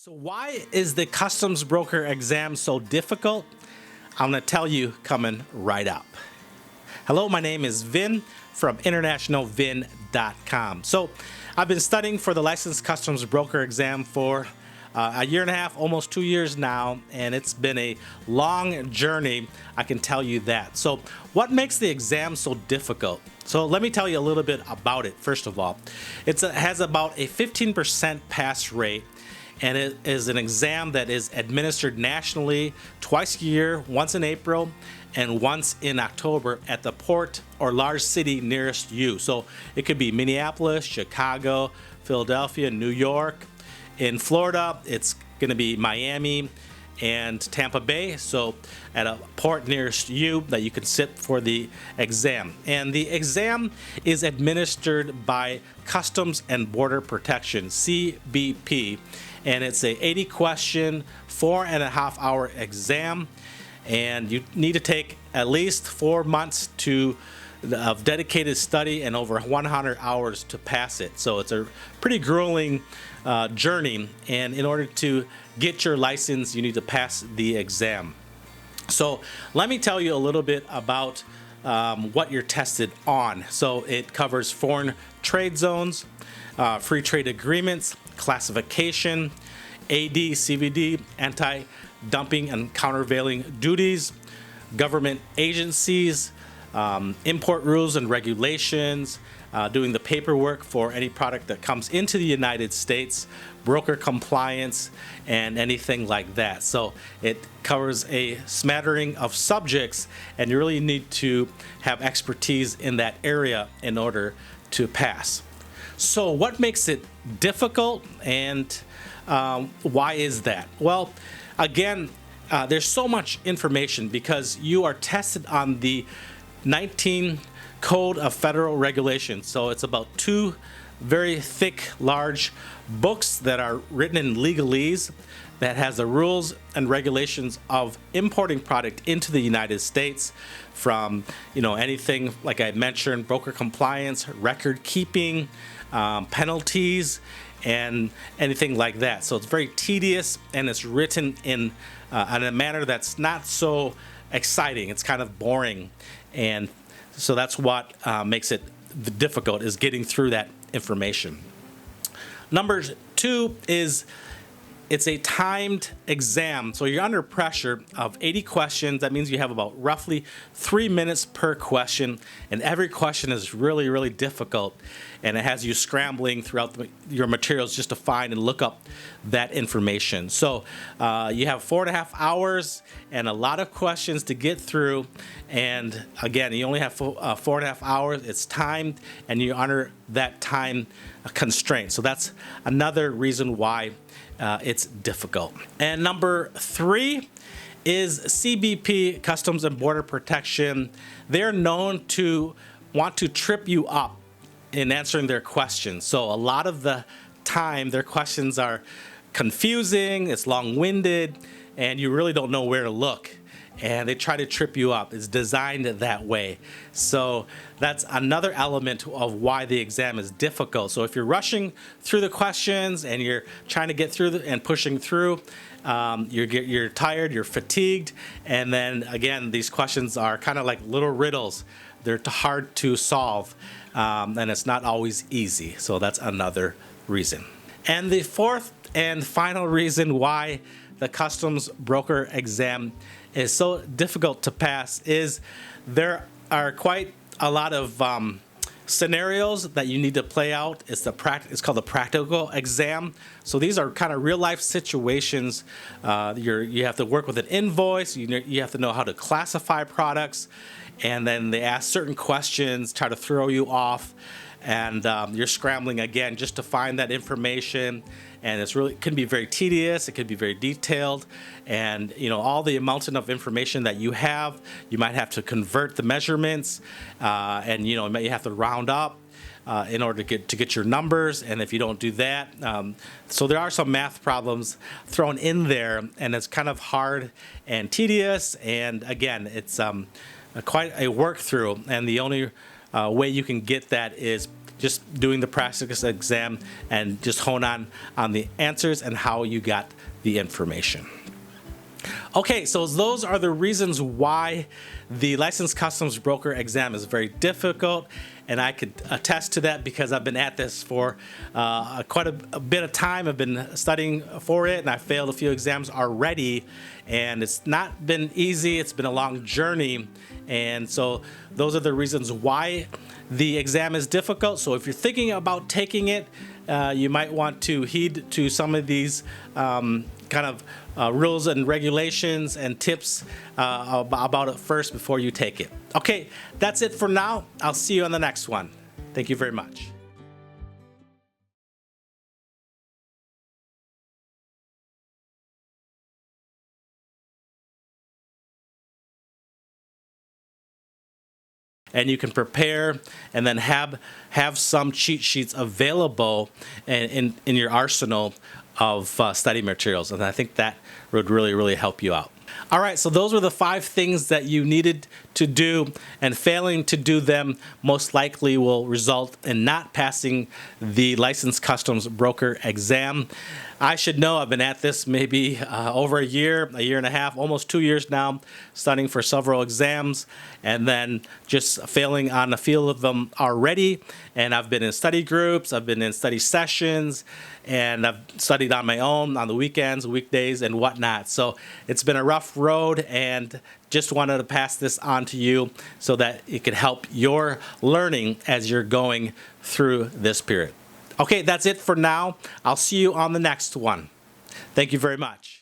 So why is the customs broker exam so difficult? I'm going to tell you coming right up. Hello, my name is Vin from internationalvin.com. So I've been studying for the licensed customs broker exam for a year and a half, almost 2 years now, and it's been a long journey, I can tell you that. So what makes the exam so difficult? So let me tell you a little bit about it, first of all. It has about a 15% pass rate, and it is an exam that is administered nationally twice a year, once in April and once in October at the port or large city nearest you. So it could be Minneapolis, Chicago, Philadelphia, New York. In Florida, it's going to be Miami and Tampa Bay, so at a port nearest you that you can sit for the exam. And the exam is administered by Customs and Border Protection, CBP, and it's a 80 question, 4.5 hour exam, and you need to take at least 4 months of dedicated study and over 100 hours to pass it. So it's a pretty grueling journey, and in order to get your license, you need to pass the exam. So let me tell you a little bit about what you're tested on. So it covers foreign trade zones, free trade agreements, classification, AD, CVD, anti-dumping and countervailing duties, government agencies, import rules and regulations, doing the paperwork for any product that comes into the United States, broker compliance, and anything like that. So it covers a smattering of subjects, and you really need to have expertise in that area in order to pass. So what makes it difficult, and why is that? Well, again, there's so much information because you are tested on the 19 Code of Federal Regulations. So it's about 2 very thick, large books that are written in legalese that has the rules and regulations of importing product into the United States, from anything like I mentioned, broker compliance, record keeping, penalties, and anything like that. So it's very tedious, and it's written in a manner that's not so exciting. It's kind of boring, and so that's what makes it difficult, is getting through that information. Number 2 is it's a timed exam. So you're under pressure of 80 questions. That means you have about roughly 3 minutes per question, and every question is really, really difficult, and it has you scrambling throughout your materials just to find and look up that information. So you have 4.5 hours and a lot of questions to get through, and again, you only have 4.5 hours. It's timed, and you're under that time constraint. So that's another reason why it's difficult. And number 3 is CBP, Customs and Border Protection. They're known to want to trip you up in answering their questions. So a lot of the time their questions are confusing, it's long-winded, and you really don't know where to look. And they try to trip you up. It's designed that way. So that's another element of why the exam is difficult. So if you're rushing through the questions and you're trying to get through and pushing through, you're tired, you're fatigued, and then again, these questions are kind of like little riddles. They're hard to solve, and it's not always easy. So that's another reason. And the 4th and final reason why the customs broker exam is so difficult to pass is there are quite a lot of scenarios that you need to play out. It's called the practical exam. So these are kind of real life situations. You have to work with an invoice. You have to know how to classify products, and then they ask certain questions, try to throw you off, and you're scrambling again just to find that information. And it can be very tedious. It could be very detailed, and all the mountain of information that you have, you might have to convert the measurements, and you may have to round up in order to get your numbers. And if you don't do that, so there are some math problems thrown in there, and it's kind of hard and tedious. And again, it's quite a work through, and the only way you can get that is just doing the practice exam and just hone on the answers and how you got the information. Okay, so those are the reasons why the licensed customs broker exam is very difficult, and I could attest to that because I've been at this for quite a bit of time. I've been studying for it, and I failed a few exams already, and it's not been easy. It's been a long journey, and so those are the reasons why the exam is difficult. So if you're thinking about taking it, you might want to heed to some of these kind of rules and regulations and tips about it first before you take it. Okay, that's it for now. I'll see you on the next one. Thank you very much. And you can prepare and then have some cheat sheets available in your arsenal of study materials, and I think that would really help you out. All right, so those were the 5 things that you needed to do, and failing to do them most likely will result in not passing the licensed customs broker exam. I should know, I've been at this maybe over a year and a half, almost 2 years now, studying for several exams, and then just failing on a few of them already. And I've been in study groups, I've been in study sessions, and I've studied on my own on the weekends, weekdays, and whatnot. So it's been a rough road, and just wanted to pass this on to you so that it could help your learning as you're going through this period. Okay, that's it for now. I'll see you on the next one. Thank you very much.